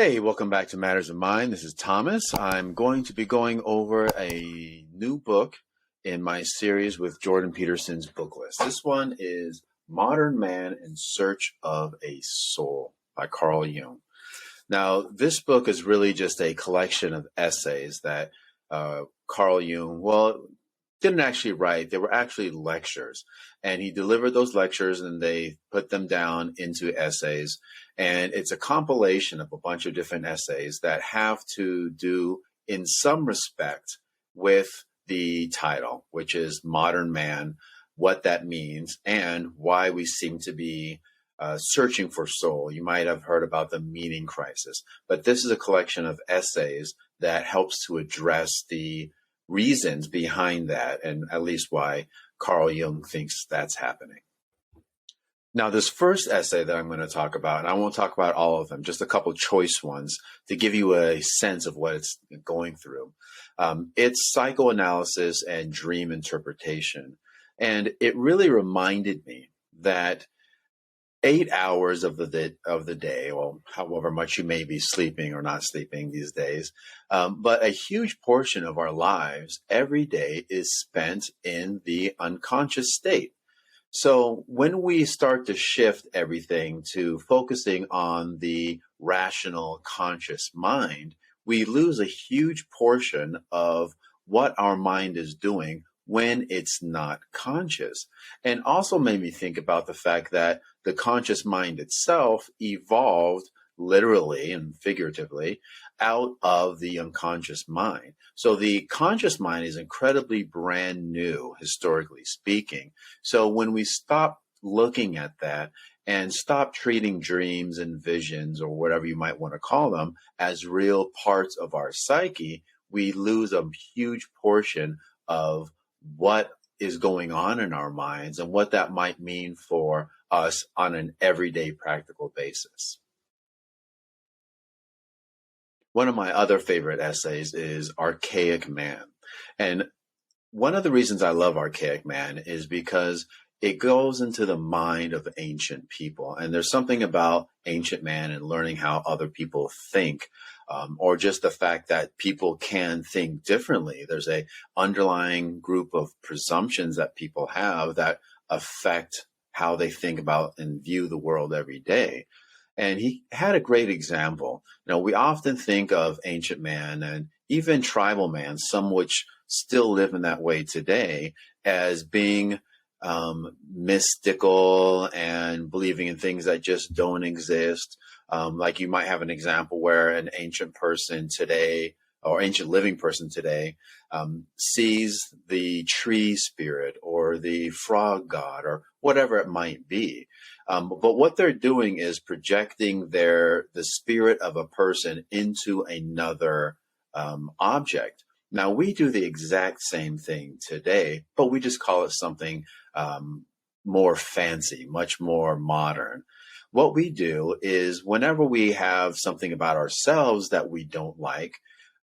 Hey, welcome back to Matters of Mind. This is Thomas. I'm going to be going over a new book in my series with Jordan Peterson's book list. This one is Modern Man in Search of a Soul by Carl Jung. Now, this book is really just a collection of essays that Carl Jung, didn't actually write. They were actually lectures. And he delivered those lectures and they put them down into essays. And it's a compilation of a bunch of different essays that have to do, in some respect, with the title, which is Modern Man, what that means, and why we seem to be searching for soul. You might have heard about the meaning crisis, but this is a collection of essays that helps to address the reasons behind that, and at least why Carl Jung thinks that's happening. Now, this first essay that I'm going to talk about, and I won't talk about all of them, just a couple choice ones to give you a sense of what it's going through. It's psychoanalysis and dream interpretation. And it really reminded me that 8 hours of the day, well, however much you may be sleeping or not sleeping these days, but a huge portion of our lives every day is spent in the unconscious state. So when we start to shift everything to focusing on the rational conscious mind, we lose a huge portion of what our mind is doing when it's not conscious. And also made me think about the fact that the conscious mind itself evolved literally and figuratively out of the unconscious mind. So the conscious mind is incredibly brand new, historically speaking. So when we stop looking at that and stop treating dreams and visions, or whatever you might want to call them, as real parts of our psyche, we lose a huge portion of what is going on in our minds and what that might mean for us on an everyday practical basis. One of my other favorite essays is Archaic Man. And one of the reasons I love Archaic Man is because it goes into the mind of ancient people. And there's something about ancient man and learning how other people think, or just the fact that people can think differently. There's a underlying group of presumptions that people have that affect how they think about and view the world every day. And he had a great example. We often think of ancient man and even tribal man, some which still live in that way today, as being mystical and believing in things that just don't exist. Like you might have an example where an ancient person today, or ancient living person today, sees the tree spirit or the frog god or whatever it might be. But what they're doing is projecting the spirit of a person into another object. Now, we do the exact same thing today, but we just call it something more fancy, much more modern. What we do is whenever we have something about ourselves that we don't like,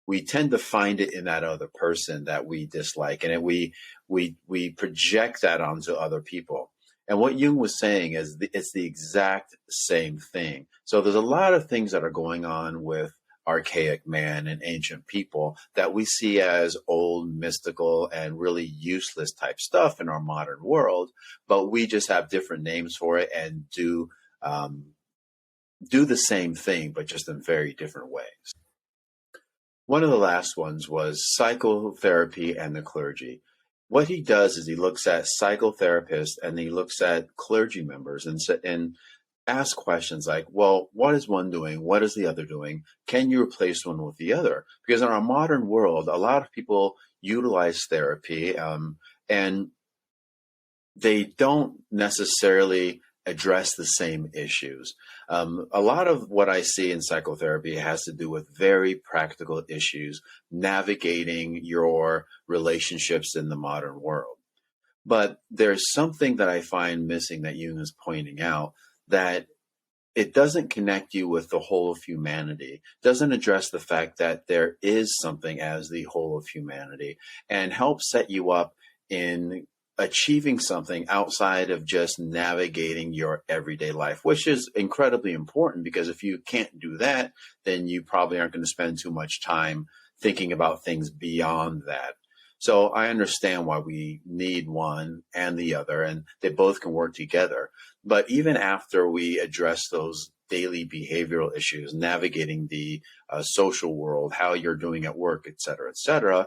we tend to find it in that other person that we dislike, and we project that onto other people. And what Jung was saying is it's the exact same thing. So there's a lot of things that are going on with archaic man and ancient people that we see as old, mystical, and really useless type stuff in our modern world, but we just have different names for it and do the same thing, but just in very different ways. One of the last ones was psychotherapy and the clergy. What he does is he looks at psychotherapists and he looks at clergy members and ask questions like, well, what is one doing? What is the other doing? Can you replace one with the other? Because in our modern world, a lot of people utilize therapy and they don't necessarily address the same issues. A lot of what I see in psychotherapy has to do with very practical issues, navigating your relationships in the modern world. But there's something that I find missing that Jung is pointing out, that it doesn't connect you with the whole of humanity, doesn't address the fact that there is something as the whole of humanity, and help set you up in achieving something outside of just navigating your everyday life, which is incredibly important, because if you can't do that, then you probably aren't going to spend too much time thinking about things beyond that. So I understand why we need one and the other, and they both can work together. But even after we address those daily behavioral issues, navigating the social world, how you're doing at work, et cetera,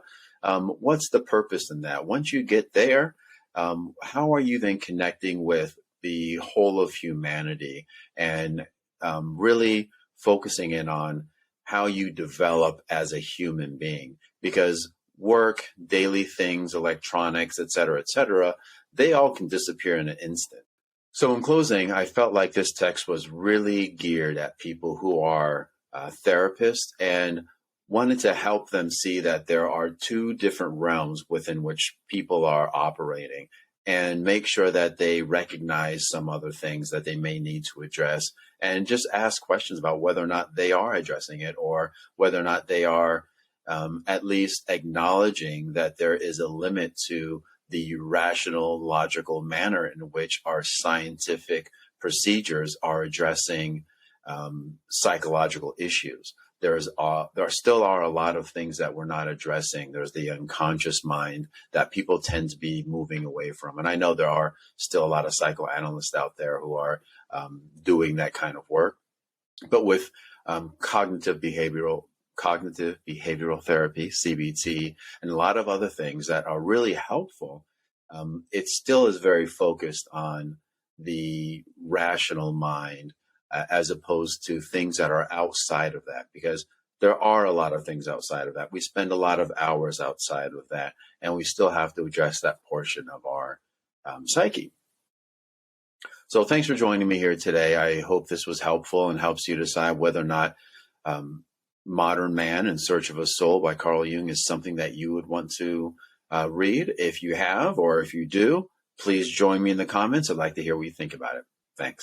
what's the purpose in that? Once you get there, how are you then connecting with the whole of humanity and really focusing in on how you develop as a human being? Because work, daily things, electronics, et cetera, they all can disappear in an instant. So in closing, I felt like this text was really geared at people who are therapists, and wanted to help them see that there are two different realms within which people are operating, and make sure that they recognize some other things that they may need to address, and just ask questions about whether or not they are addressing it, or whether or not they are at least acknowledging that there is a limit to the rational, logical manner in which our scientific procedures are addressing psychological issues. There still are a lot of things that we're not addressing. There's the unconscious mind that people tend to be moving away from. And I know there are still a lot of psychoanalysts out there who are doing that kind of work. But with cognitive behavioral therapy, CBT, and a lot of other things that are really helpful, it still is very focused on the rational mind, as opposed to things that are outside of that, because there are a lot of things outside of that. We spend a lot of hours outside of that, and we still have to address that portion of our psyche. So thanks for joining me here today. I hope this was helpful and helps you decide whether or not Modern Man in Search of a Soul by Carl Jung is something that you would want to read. If you have, or if you do, please join me in the comments. I'd like to hear what you think about it. Thanks.